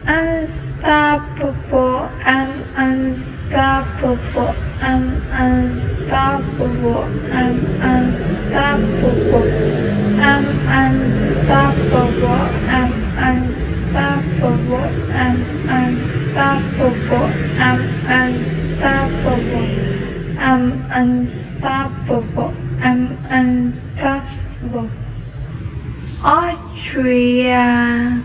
Unstoppable, I'm unstoppable, I'm unstoppable, I'm unstoppable, I'm unstoppable, I'm unstoppable, I'm unstoppable, I'm unstoppable, I'm unstoppable, I'm unstoppable. Austria.